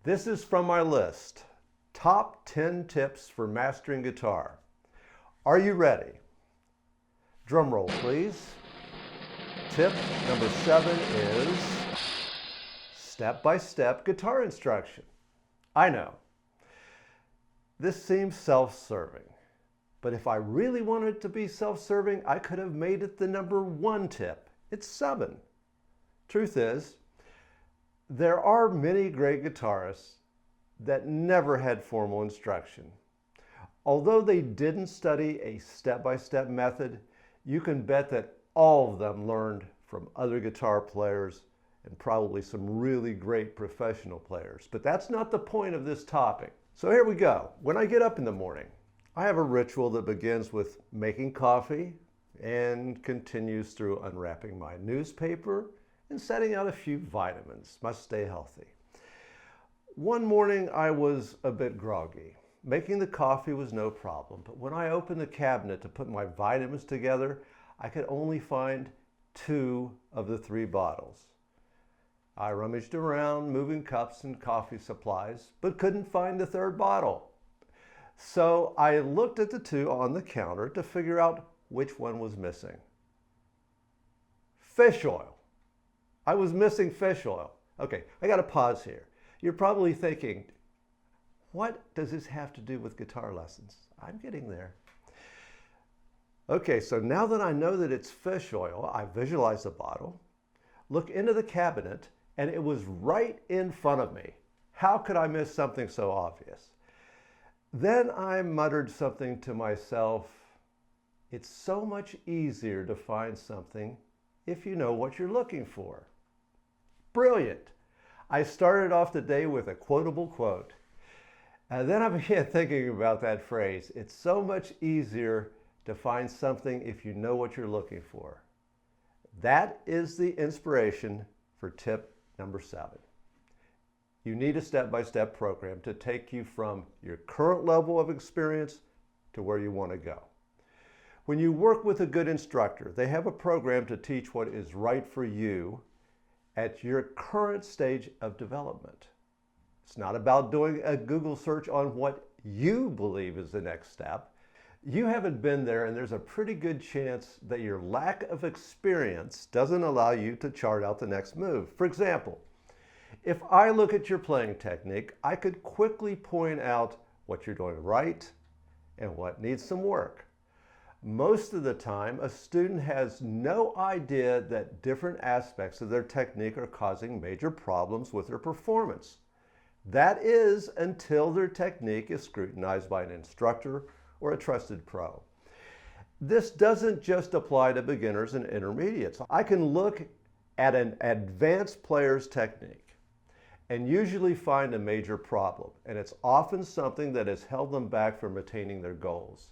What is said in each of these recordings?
This is from my list, Top 10 Tips for Mastering Guitar. Are you ready? Drum roll, please. Tip number 7 is step-by-step guitar instruction. I know, this seems self-serving, but if I really wanted it to be self-serving, I could have made it the number 1 tip. It's 7. Truth is, there are many great guitarists that never had formal instruction. Although they didn't study a step-by-step method, you can bet that all of them learned from other guitar players and probably some really great professional players. But that's not the point of this topic. So here we go. When I get up in the morning, I have a ritual that begins with making coffee and continues through unwrapping my newspaper and setting out a few vitamins. Must stay healthy. One morning I was a bit groggy. Making the coffee was no problem, but when I opened the cabinet to put my vitamins together, I could only find 2 of the 3 bottles. I rummaged around, moving cups and coffee supplies, but couldn't find the 3rd bottle. So I looked at the 2 on the counter to figure out which one was missing. Fish oil. I was missing fish oil. Okay, I got to pause here. You're probably thinking, what does this have to do with guitar lessons? I'm getting there. Okay, so now that I know that it's fish oil, I visualize the bottle, look into the cabinet, and it was right in front of me. How could I miss something so obvious? Then I muttered something to myself. It's so much easier to find something if you know what you're looking for. Brilliant. I started off the day with a quotable quote. And then I began thinking about that phrase. It's so much easier to find something if you know what you're looking for. That is the inspiration for tip number 7. You need a step-by-step program to take you from your current level of experience to where you want to go. When you work with a good instructor, they have a program to teach what is right for you at your current stage of development. It's not about doing a Google search on what you believe is the next step. You haven't been there, and there's a pretty good chance that your lack of experience doesn't allow you to chart out the next move. For example, if I look at your playing technique, I could quickly point out what you're doing right and what needs some work. Most of the time, a student has no idea that different aspects of their technique are causing major problems with their performance. That is until their technique is scrutinized by an instructor or a trusted pro. This doesn't just apply to beginners and intermediates. I can look at an advanced player's technique and usually find a major problem, and it's often something that has held them back from attaining their goals.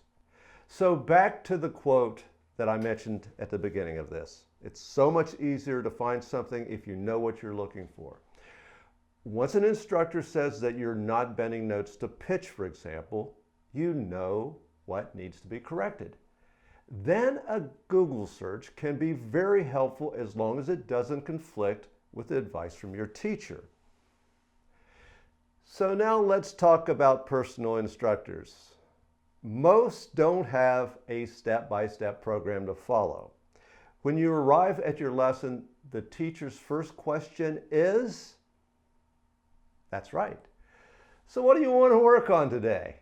So back to the quote that I mentioned at the beginning of this. It's so much easier to find something if you know what you're looking for. Once an instructor says that you're not bending notes to pitch, for example, you know what needs to be corrected. Then a Google search can be very helpful as long as it doesn't conflict with the advice from your teacher. So now let's talk about personal instructors. Most don't have a step-by-step program to follow. When you arrive at your lesson, the teacher's first question is, that's right. So what do you want to work on today?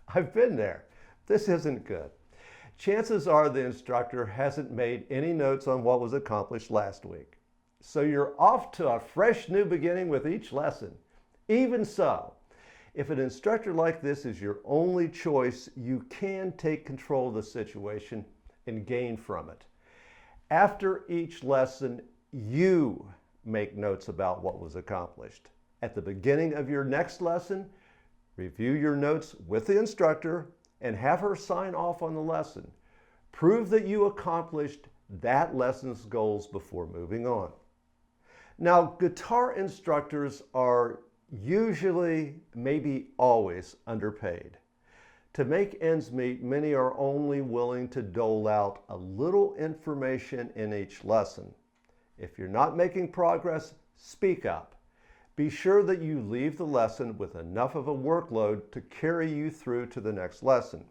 I've been there. This isn't good. Chances are the instructor hasn't made any notes on what was accomplished last week. So you're off to a fresh new beginning with each lesson. Even so, if an instructor like this is your only choice, you can take control of the situation and gain from it. After each lesson, you make notes about what was accomplished. At the beginning of your next lesson, review your notes with the instructor and have her sign off on the lesson. Prove that you accomplished that lesson's goals before moving on. Now, guitar instructors are usually, maybe always, underpaid. To make ends meet, many are only willing to dole out a little information in each lesson. If you're not making progress, speak up. Be sure that you leave the lesson with enough of a workload to carry you through to the next lesson.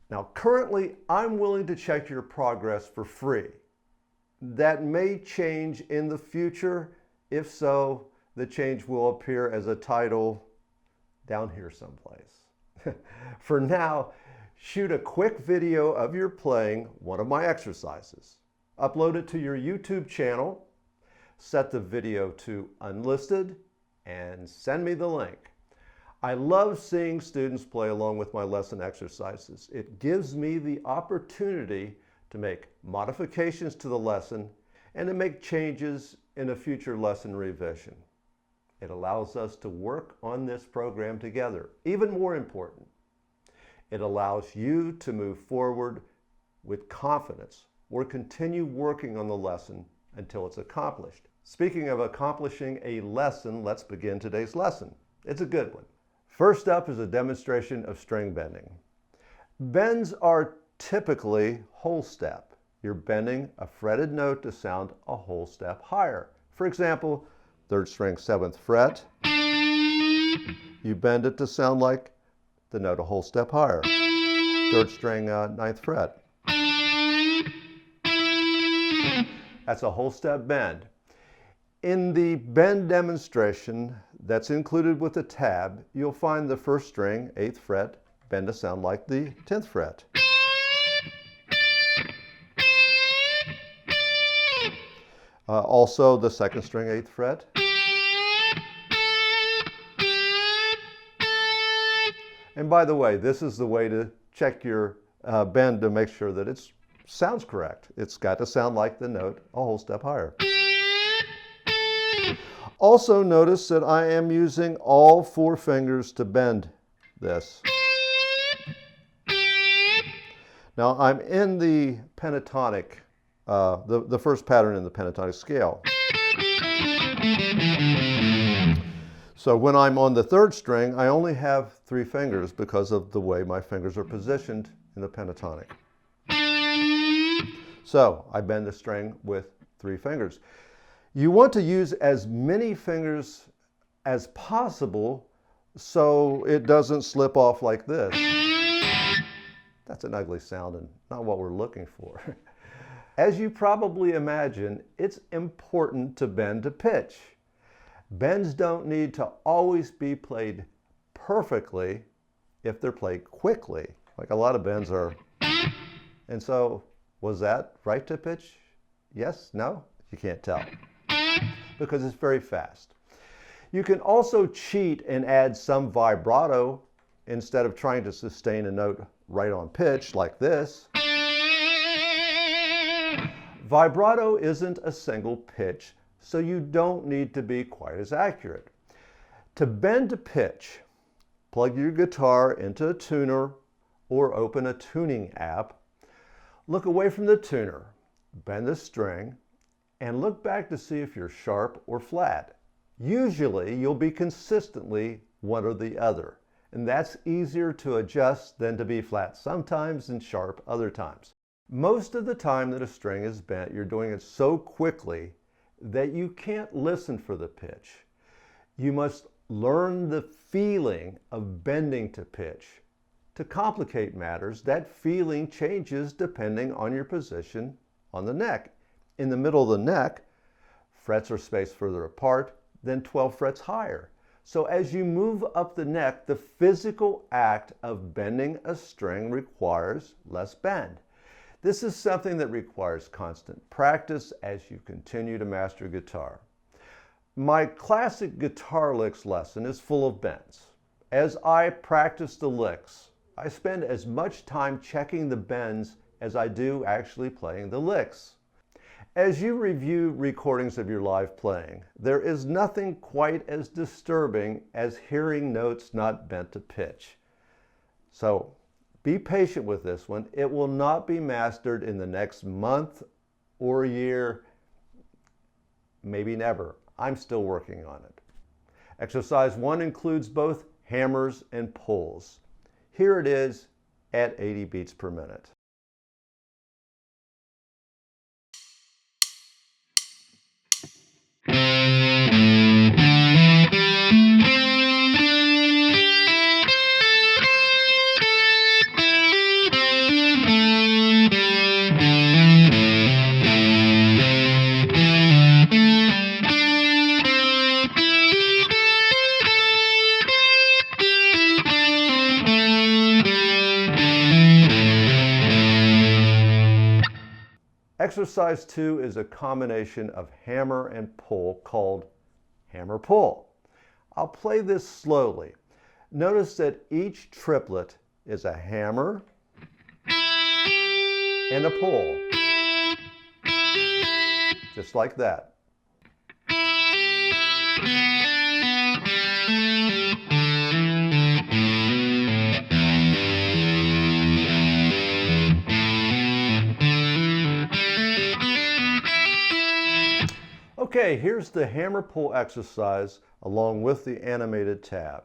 Now, currently, I'm willing to check your progress for free. That may change in the future. If so, the change will appear as a title down here someplace. For now, shoot a quick video of your playing one of my exercises. Upload it to your YouTube channel, set the video to unlisted, and send me the link. I love seeing students play along with my lesson exercises. It gives me the opportunity to make modifications to the lesson and to make changes in a future lesson revision. It allows us to work on this program together. Even more important, it allows you to move forward with confidence or continue working on the lesson until it's accomplished. Speaking of accomplishing a lesson, let's begin today's lesson. It's a good one. First up is a demonstration of string bending. Bends are typically whole step. You're bending a fretted note to sound a whole step higher. For example, 3rd string 7th fret, you bend it to sound like the note a whole step higher. 3rd string 9th fret. That's a whole step bend. In the bend demonstration that's included with the tab, you'll find the 1st string, 8th fret, bend to sound like the 10th fret. Also the 2nd string, 8th fret. And by the way, this is the way to check your bend to make sure that it sounds correct. It's got to sound like the note a whole step higher. Also notice that I am using all 4 fingers to bend this. Now I'm in the pentatonic, the first pattern in the pentatonic scale. So when I'm on the 3rd string, I only have 3 fingers because of the way my fingers are positioned in the pentatonic. So I bend the string with 3 fingers. You want to use as many fingers as possible so it doesn't slip off like this. That's an ugly sound and not what we're looking for. As you probably imagine, it's important to bend to pitch. Bends don't need to always be played perfectly if they're played quickly, like a lot of bends are. And so, was that right to pitch? Yes? No? You can't tell, because it's very fast. You can also cheat and add some vibrato instead of trying to sustain a note right on pitch like this. Vibrato isn't a single pitch, so you don't need to be quite as accurate. To bend to pitch, plug your guitar into a tuner or open a tuning app. Look away from the tuner, bend the string, and look back to see if you're sharp or flat. Usually, you'll be consistently one or the other, and that's easier to adjust than to be flat sometimes and sharp other times. Most of the time that a string is bent, you're doing it so quickly that you can't listen for the pitch. You must learn the feeling of bending to pitch. To complicate matters, that feeling changes depending on your position on the neck. In the middle of the neck, frets are spaced further apart than 12 frets higher. So as you move up the neck, the physical act of bending a string requires less bend. This is something that requires constant practice as you continue to master guitar. My classic guitar licks lesson is full of bends. As I practice the licks, I spend as much time checking the bends as I do actually playing the licks. As you review recordings of your live playing, there is nothing quite as disturbing as hearing notes not bent to pitch. So be patient with this one. It will not be mastered in the next month or year, maybe never. I'm still working on it. Exercise 1 includes both hammers and pulls. Here it is at 80 beats per minute. Exercise 2 is a combination of hammer and pull called hammer pull. I'll play this slowly. Notice that each triplet is a hammer and a pull, just like that. Okay, here's the hammer pull exercise along with the animated tab.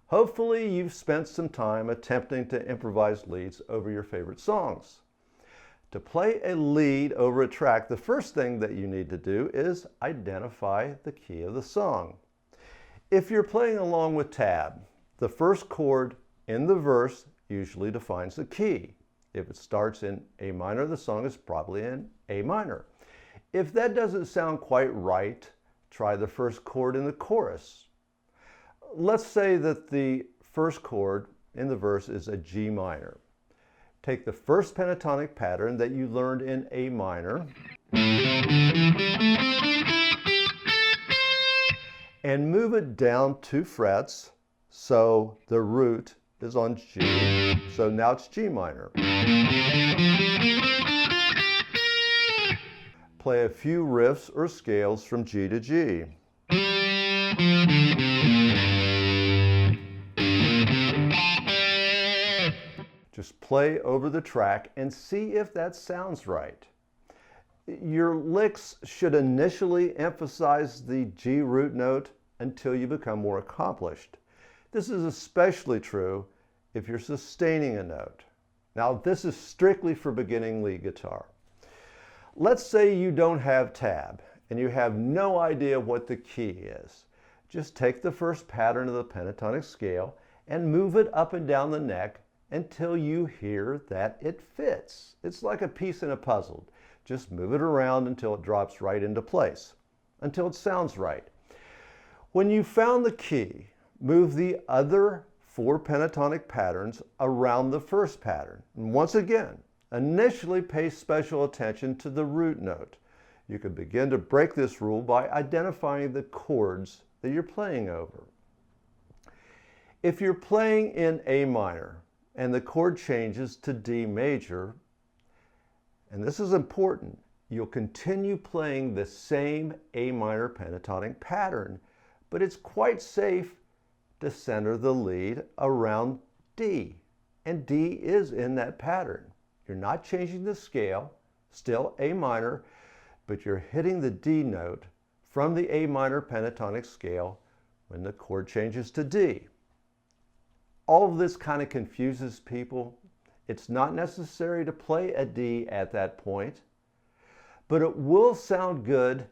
Hopefully you've spent some time attempting to improvise leads over your favorite songs. To play a lead over a track, the first thing that you need to do is identify the key of the song. If you're playing along with tab, the first chord in the verse usually defines the key. If it starts in A minor, the song is probably in A minor. If that doesn't sound quite right, try the first chord in the chorus. Let's say that the first chord in the verse is a G minor. Take the first pentatonic pattern that you learned in A minor and move it down 2 frets so the root is on G. So now it's G minor. Play a few riffs or scales from G to G. Just play over the track and see if that sounds right. Your licks should initially emphasize the G root note until you become more accomplished. This is especially true if you're sustaining a note. Now, this is strictly for beginning lead guitar. Let's say you don't have tab and you have no idea what the key is. Just take the first pattern of the pentatonic scale and move it up and down the neck until you hear that it fits. It's like a piece in a puzzle. Just move it around until it drops right into place, until it sounds right. When you found the key, move the other 4 pentatonic patterns around the first pattern. And once again, initially pay special attention to the root note. You can begin to break this rule by identifying the chords that you're playing over. If you're playing in A minor, and the chord changes to D major, and this is important, you'll continue playing the same A minor pentatonic pattern, but it's quite safe to center the lead around D, and D is in that pattern. You're not changing the scale, still A minor, but you're hitting the D note from the A minor pentatonic scale when the chord changes to D. All of this kind of confuses people. It's not necessary to play a D at that point, but it will sound good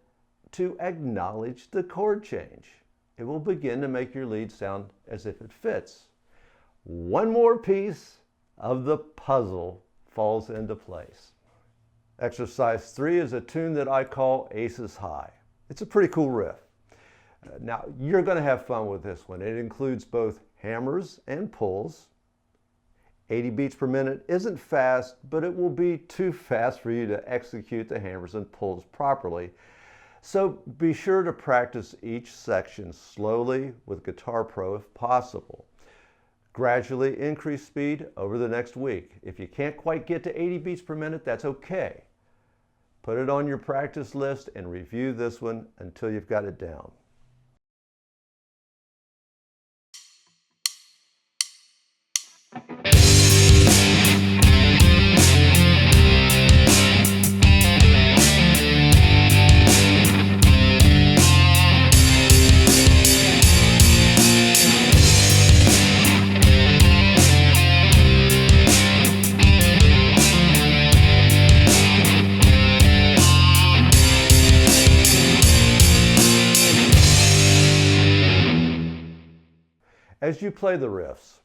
to acknowledge the chord change. It will begin to make your lead sound as if it fits. One more piece of the puzzle falls into place. Exercise 3 is a tune that I call Aces High. It's a pretty cool riff. Now, you're going to have fun with this one. It includes both hammers and pulls. 80 beats per minute isn't fast, but it will be too fast for you to execute the hammers and pulls properly. So be sure to practice each section slowly with Guitar Pro if possible. Gradually increase speed over the next week. If you can't quite get to 80 beats per minute, that's okay. Put it on your practice list and review this one until you've got it down. As you play the riffs,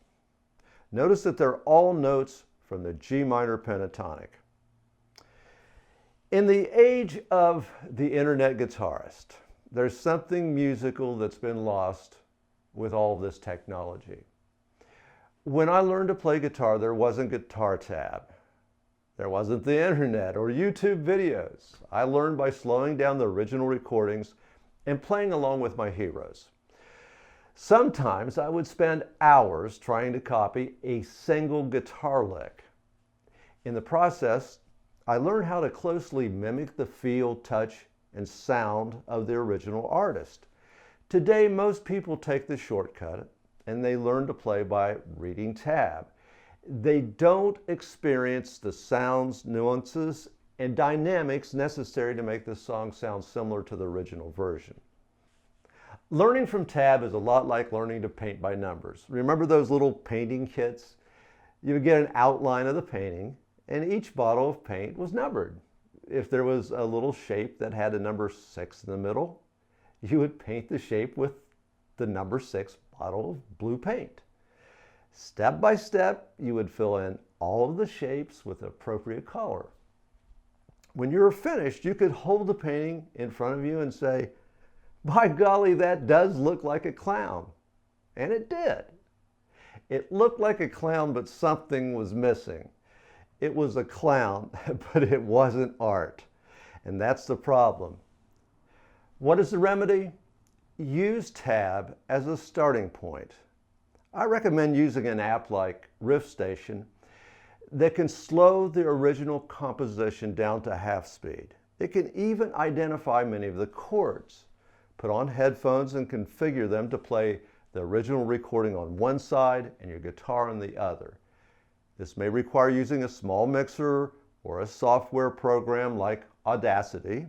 Notice that they're all notes from the G minor pentatonic. In the age of the internet guitarist, there's something musical that's been lost with all this technology. When I learned to play guitar, there wasn't Guitar Tab. There wasn't the internet or YouTube videos. I learned by slowing down the original recordings and playing along with my heroes. Sometimes I would spend hours trying to copy a single guitar lick. In the process, I learned how to closely mimic the feel, touch, and sound of the original artist. Today, most people take the shortcut and they learn to play by reading tab. They don't experience the sounds, nuances, and dynamics necessary to make the song sound similar to the original version. Learning from tab is a lot like learning to paint by numbers. Remember those little painting kits? You would get an outline of the painting, and each bottle of paint was numbered. If there was a little shape that had a number 6 in the middle, you would paint the shape with the number 6 bottle of blue paint. Step by step, you would fill in all of the shapes with the appropriate color. When you were finished, you could hold the painting in front of you and say, "By golly, that does look like a clown." And it did. It looked like a clown, but something was missing. It was a clown, but it wasn't art. And that's the problem. What is the remedy? Use tab as a starting point. I recommend using an app like RiffStation that can slow the original composition down to half speed. It can even identify many of the chords. Put on headphones and configure them to play the original recording on one side and your guitar on the other. This may require using a small mixer or a software program like Audacity.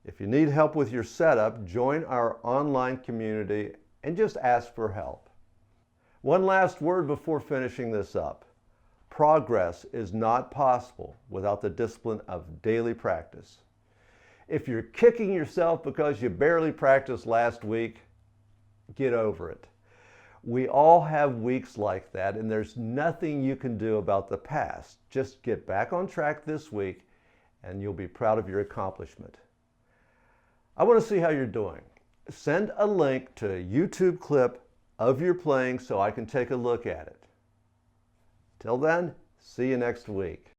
If you need help with your setup, join our online community and just ask for help. One last word before finishing this up. Progress is not possible without the discipline of daily practice. If you're kicking yourself because you barely practiced last week, get over it. We all have weeks like that, and there's nothing you can do about the past. Just get back on track this week, and you'll be proud of your accomplishment. I want to see how you're doing. Send a link to a YouTube clip of your playing so I can take a look at it. Till then, see you next week.